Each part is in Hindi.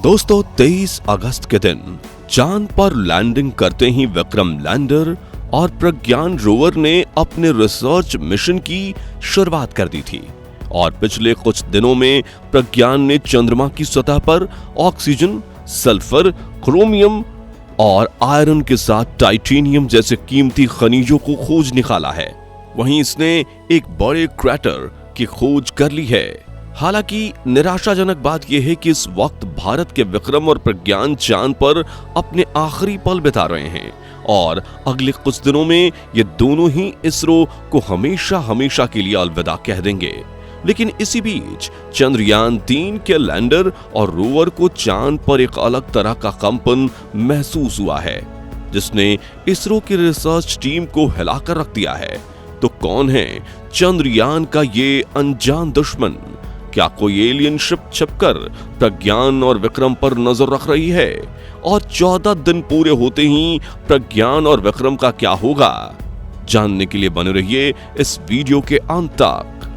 दोस्तों 23 अगस्त के दिन चांद पर लैंडिंग करते ही विक्रम लैंडर और प्रज्ञान रोवर ने अपने रिसर्च मिशन की शुरुआत कर दी थी और पिछले कुछ दिनों में प्रज्ञान ने चंद्रमा की सतह पर ऑक्सीजन, सल्फर, क्रोमियम और आयरन के साथ टाइटेनियम जैसे कीमती खनिजों को खोज निकाला है। वहीं इसने एक बड़े क्रैटर की खोज कर ली है। हालांकि निराशाजनक बात यह है कि इस वक्त भारत के विक्रम और प्रज्ञान चांद पर अपने आखिरी पल बिता रहे हैं और अगले कुछ दिनों में ये दोनों ही इसरो को हमेशा हमेशा के लिए अलविदा कह देंगे। लेकिन इसी बीच चंद्रयान 3 के लैंडर और रोवर को चांद पर एक अलग तरह का कंपन महसूस हुआ है जिसने इसरो की रिसर्च टीम को हिलाकर रख दिया है। तो कौन है चंद्रयान का ये अनजान दुश्मन? क्या कोई एलियन शिप छिपकर प्रज्ञान और विक्रम पर नजर रख रही है? और 14 दिन पूरे होते ही प्रज्ञान और विक्रम का क्या होगा? जानने के लिए बने रहिए इस वीडियो के अंत तक।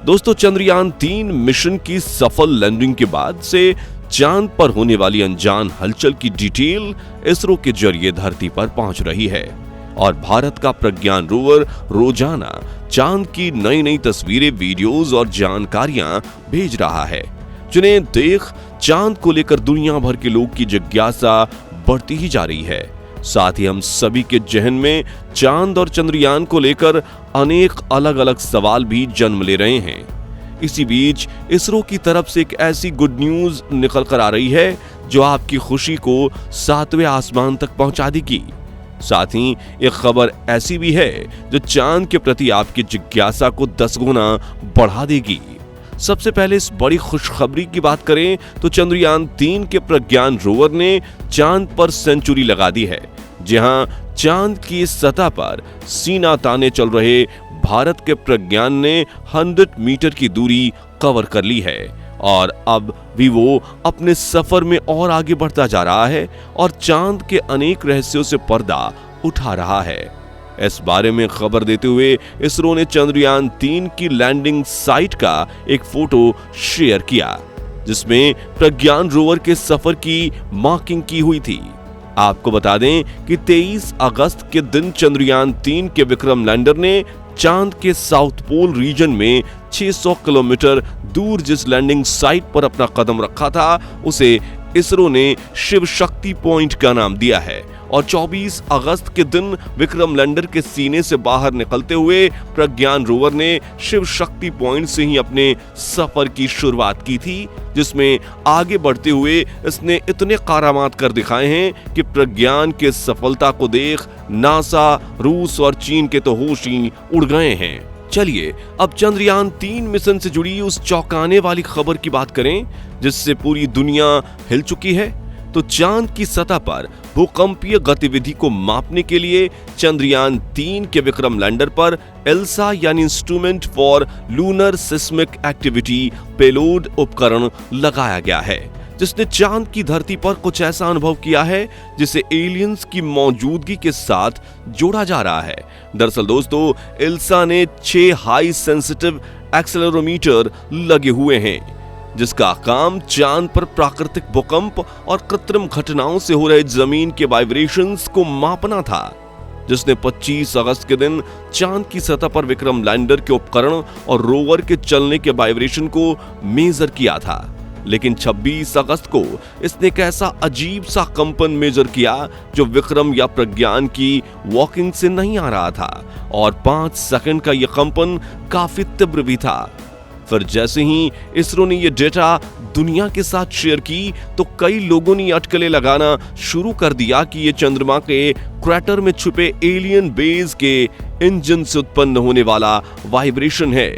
दोस्तों, चंद्रयान 3 मिशन की सफल लैंडिंग के बाद से चांद पर होने वाली अनजान हलचल की डिटेल इसरो के जरिए धरती पर पहुंच रही है और भारत का प्रज्ञान रोवर रोजाना चांद की नई नई तस्वीरें, वीडियोस और जानकारियां भेज रहा है जिन्हें देख चांद को लेकर दुनिया भर के लोग की जिज्ञासा बढ़ती ही जा रही है। साथ ही हम सभी के जहन में चांद और चंद्रयान को लेकर अनेक अलग अलग सवाल भी जन्म ले रहे हैं। इसी बीच इसरो की तरफ से एक ऐसी गुड न्यूज निकल कर आ रही है जो आपकी खुशी को 7वें आसमान तक पहुंचा देगी। साथ ही एक खबर ऐसी भी है जो चांद के प्रति आपकी जिज्ञासा को 10 गुना बढ़ा देगी। सबसे पहले इस बड़ी खुशखबरी की बात करें तो चंद्रयान 3 के प्रज्ञान रोवर ने चांद पर सेंचुरी लगा दी है। जहां चांद की सतह पर सीना ताने चल रहे भारत के प्रज्ञान ने 100 मीटर की दूरी कवर कर ली है और अब भी वो अपने सफर में और आगे बढ़ता जा रहा है और चांद के अनेक रहस्यों से पर्दा उठा रहा है। इस बारे में खबर देते हुए इसरो ने चंद्रयान 3 की लैंडिंग साइट का एक फोटो शेयर किया जिसमें प्रज्ञान रोवर के सफर की मार्किंग की हुई थी। आपको बता दें कि 23 अगस्त के दिन चंद्रयान 3 के विक्रम लैंडर ने चांद के साउथ पोल रीजन में 600 किलोमीटर दूर जिस लैंडिंग साइट पर अपना कदम रखा था उसे इसरो ने शिव शक्ति पॉइंट का नाम दिया है और 24 अगस्त के दिन विक्रम लैंडर के सीने से बाहर निकलते हुए प्रज्ञान रोवर ने शिव शक्ति पॉइंट से ही अपने सफर की शुरुआत की थी जिसमें आगे बढ़ते हुए इसने इतने करामात कर दिखाए हैं कि प्रज्ञान के सफलता को देख नासा, रूस और चीन के तो होश ही उड़ गए हैं। चलिए अब चंद्रयान 3 मिशन से जुड़ी उस चौंकाने वाली खबर की बात करें जिससे पूरी दुनिया हिल चुकी है। तो चांद की सतह पर भूकंपीय गतिविधि को मापने के लिए चंद्रयान 3 के विक्रम लैंडर पर एल्सा यानी instrument for lunar seismic activity payload उपकरण लगाया गया है जिसने चांद की धरती पर कुछ ऐसा अनुभव किया है जिसे एलियंस की मौजूदगी के साथ जोड़ा जा रहा है। दरअसल दोस्तों, एल्सा ने 6 हाई सेंसिटिव एक्सेलेरोमीटर लगे हुए हैं जिसका काम चांद पर प्राकृतिक भूकंप और कृत्रिम घटनाओं से हो रहे जमीन के वाइब्रेशंस को मापना था जिसने 25 अगस्त के दिन चांद की सतह पर विक्रम लैंडर के उपकरण और रोवर के चलने के वाइब्रेशन को मेजर किया था। लेकिन 26 अगस्त को इसने एक ऐसा अजीब सा कंपन मेजर किया जो विक्रम या प्रज्ञान की वॉकिंग से नहीं आ रहा था और 5 सेकंड का यह कंपन काफी तीव्र भी था। फिर जैसे ही इसरो ने यह डेटा दुनिया के साथ शेयर की तो कई लोगों ने अटकलें लगाना शुरू कर दिया कि यह चंद्रमा के क्रैटर में छुपे एलियन बेस के इंजन से उत्पन्न होने वाला वाइब्रेशन है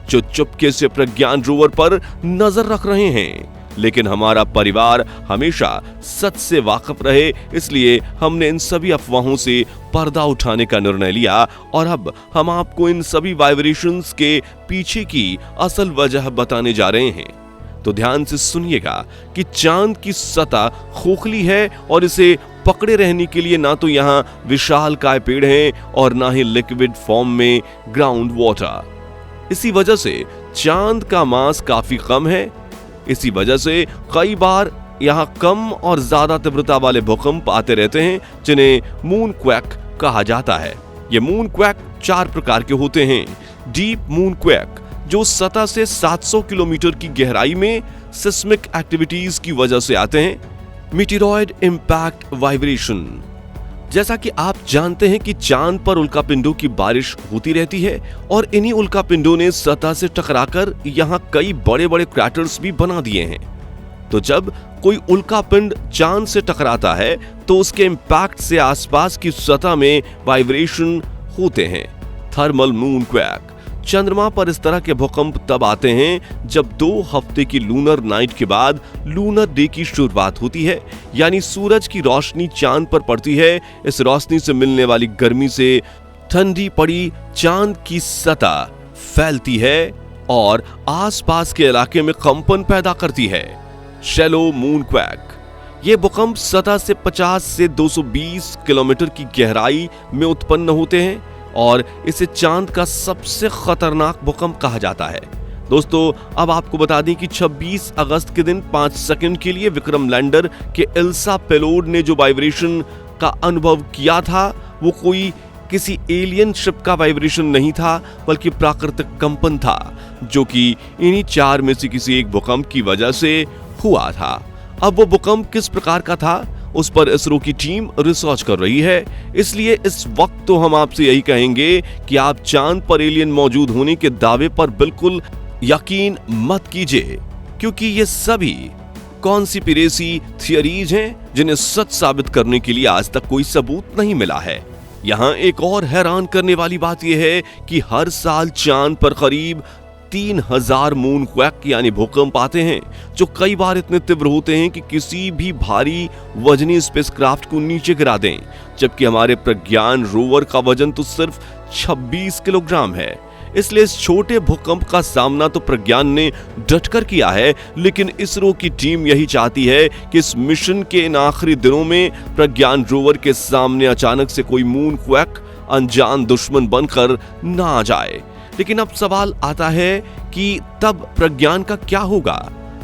जो चुपके से प्रज्ञान रोवर पर नजर रख रहे हैं। लेकिन हमारा परिवार हमेशा सच से वाकिफ रहे, इसलिए हमने इन सभी अफवाहों से पर्दा उठाने का निर्णय लिया और अब हम आपको इन सभी वाइब्रेशंस के पीछे की असल वजह बताने जा रहे हैं। तो ध्यान से सुनिएगा कि चांद की सतह खोखली है और इसे पकड़े रहने के लिए ना तो यहाँ विशालकाय पेड़ हैं और ना ही लिक्विड फॉर्म में ग्राउंड वाटर। इसी वजह से चांद का मास काफी कम है। इसी वजह से कई बार यहाँ कम और ज्यादा तीव्रता वाले भूकंप आते रहते हैं, जिन्हें मून क्वैक कहा जाता है। ये मून क्वैक 4 प्रकार के होते हैं। डीप मून क्वैक, जो सतह से 700 किलोमीटर की गहराई में सिस्मिक एक्टिविटीज की वजह से आते हैं। मीटेरॉइड इंपैक्ट वाइब्रेशन, जैसा कि आप जानते हैं कि चांद पर उल्कापिंडों की बारिश होती रहती है और इन्हीं उल्कापिंडों ने सतह से टकराकर यहाँ कई बड़े बड़े क्रैटर्स भी बना दिए हैं। तो जब कोई उल्कापिंड चांद से टकराता है तो उसके इंपैक्ट से आसपास की सतह में वाइब्रेशन होते हैं। थर्मल मून क्वैक, चंद्रमा पर इस तरह के भूकंप तब आते हैं जब 2 हफ्ते की लूनर नाइट के बाद लूनर डे की शुरुआत होती है, यानी सूरज की रोशनी चांद पर पड़ती है। इस रोशनी से मिलने वाली गर्मी से ठंडी पड़ी चांद की सतह फैलती है और आसपास के इलाके में कंपन पैदा करती है। शैलो मून क्वैक, ये भूकंप सतह से 50 से 220 किलोमीटर की गहराई में उत्पन्न होते हैं और इसे चांद का सबसे खतरनाक भूकंप कहा जाता है। दोस्तों, अब आपको बता दें कि 26 अगस्त के दिन 5 सेकंड के लिए विक्रम लैंडर के इल्सा पेलोड ने जो वाइब्रेशन का अनुभव किया था वो कोई किसी एलियन शिप का वाइब्रेशन नहीं था, बल्कि प्राकृतिक कंपन था, जो कि इन्हीं 4 में से किसी एक भूकंप की वजह से हुआ था। अब वो भूकंप किस प्रकार का था, उस पर इसरो की टीम रिसर्च कर रही है। इसलिए इस वक्त तो हम आपसे यही कहेंगे कि आप चांद पर एलियन मौजूद होने के दावे पर बिल्कुल यकीन मत कीजिए, क्योंकि ये सभी कॉन्स्पिरेसी थियरीज हैं जिन्हें सच साबित करने के लिए आज तक कोई सबूत नहीं मिला है। यहाँ एक और हैरान करने वाली बात यह है कि हर साल चांद पर करीब 3000 मून क्वैक यानी भूकंप आते हैं, जो कई बार इतने तीव्र होते हैं कि किसी भी भारी वजनी स्पेसक्राफ्ट को नीचे गिरा दें, जबकि हमारे प्रज्ञान रोवर का वजन तो सिर्फ 26 किलोग्राम है। इसलिए इस छोटे भूकंप का सामना तो प्रज्ञान ने डटकर किया है, लेकिन इसरो की टीम यही चाहती है कि इस मिशन के इन आखिरी दिनों में प्रज्ञान रोवर के सामने अचानक से कोई मून क्वैक अनजान दुश्मन बनकर ना आ जाए। लेकिन अब सवाल आता है कि तब प्रज्ञान का क्या होगा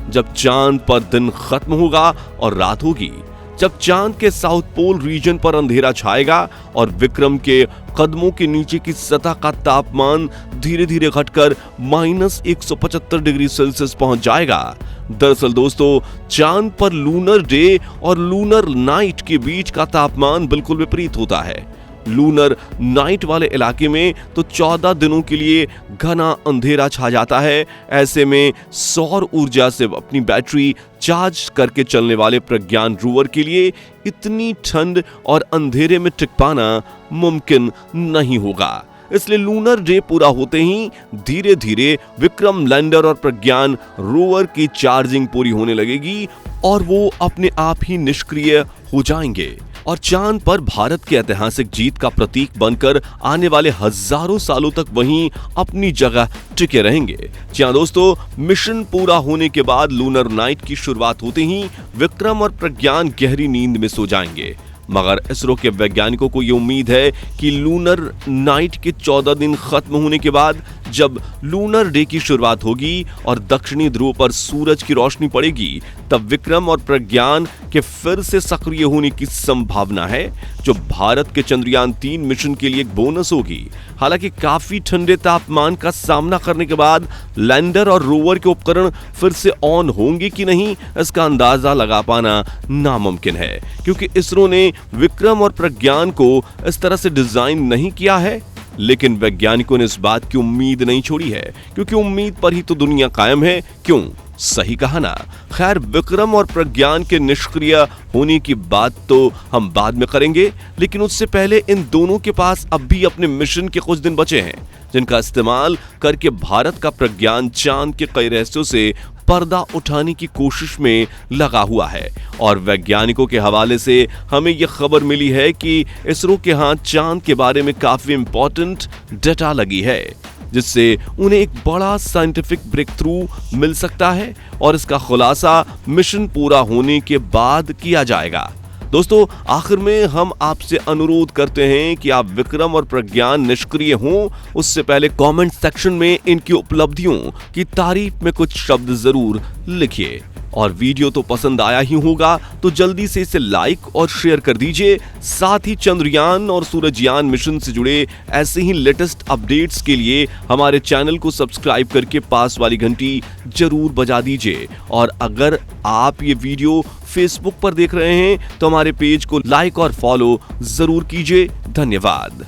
जब चांद पर दिन खत्म होगा और रात होगी, जब चांद के साउथ पोल रीजन पर अंधेरा छाएगा और विक्रम के कदमों के नीचे की सतह का तापमान धीरे धीरे घटकर -175 डिग्री सेल्सियस पहुंच जाएगा। दरअसल दोस्तों, चांद पर लूनर डे और लूनर नाइट के बीच का तापमान बिल्कुल विपरीत होता है। लूनर नाइट वाले इलाके में तो 14 दिनों के लिए घना अंधेरा छा जाता है। ऐसे में सौर ऊर्जा से अपनी बैटरी चार्ज करके चलने वाले प्रज्ञान रोवर के लिए इतनी ठंड और अंधेरे में टिक पाना मुमकिन नहीं होगा। इसलिए लूनर डे पूरा होते ही धीरे धीरे विक्रम लैंडर और प्रज्ञान रोवर की चार्जिंग पूरी होने लगेगी और वो अपने आप ही निष्क्रिय हो जाएंगे और चांद पर भारत की ऐतिहासिक जीत का प्रतीक बनकर आने वाले हजारों सालों तक वहीं अपनी जगह टिके रहेंगे। जी हां दोस्तों, मिशन पूरा होने के बाद लूनर नाइट की शुरुआत होते ही विक्रम और प्रज्ञान गहरी नींद में सो जाएंगे। मगर इसरो के वैज्ञानिकों को ये उम्मीद है कि लूनर नाइट के 14 दिन खत्म होने के बाद जब लूनर डे की शुरुआत होगी और दक्षिणी ध्रुव पर सूरज की रोशनी पड़ेगी, तब विक्रम और प्रज्ञान के फिर से सक्रिय होने की संभावना है, जो भारत के चंद्रयान 3 मिशन के लिए एक बोनस होगी। हालांकि काफी ठंडे तापमान का सामना करने के बाद लैंडर और रोवर के उपकरण फिर से ऑन होंगे कि नहीं, इसका अंदाजा लगा पाना नामुमकिन है, क्योंकि इसरो ने विक्रम और प्रज्ञान को इस तरह से डिजाइन नहीं किया है। लेकिन वैज्ञानिकों ने इस बात की उम्मीद नहीं छोड़ी है, क्योंकि उम्मीद पर ही तो दुनिया कायम है। क्यों? सही कहा ना। खैर, विक्रम और प्रज्ञान के निष्क्रिय होने की बात तो हम बाद में करेंगे, लेकिन उससे पहले इन दोनों के पास अब भी अपने मिशन के कुछ दिन बचे हैं, जिनका इस्तेमाल करके भारत का प्रज्ञान चांद के कई रहस्यों से पर्दा उठाने की कोशिश में लगा हुआ है। और वैज्ञानिकों के हवाले से हमें यह खबर मिली है कि इसरो के हाथ चांद के बारे में काफी इंपॉर्टेंट डेटा लगी है, जिससे उन्हें एक बड़ा साइंटिफिक ब्रेक थ्रू मिल सकता है और इसका खुलासा मिशन पूरा होने के बाद किया जाएगा। दोस्तों, आखिर में हम आपसे अनुरोध करते हैं कि आप विक्रम और प्रज्ञान निष्क्रिय हों उससे पहले कमेंट सेक्शन में इनकी उपलब्धियों की तारीफ में कुछ शब्द जरूर लिखिए और वीडियो तो पसंद आया ही होगा, तो जल्दी से इसे लाइक और शेयर कर दीजिए। साथ ही चंद्रयान और सूरजयान मिशन से जुड़े ऐसे ही लेटेस्ट अपडेट्स के लिए हमारे चैनल को सब्सक्राइब करके पास वाली घंटी जरूर बजा दीजिए। और अगर आप ये वीडियो फेसबुक पर देख रहे हैं तो हमारे पेज को लाइक और फॉलो जरूर कीजिए। धन्यवाद।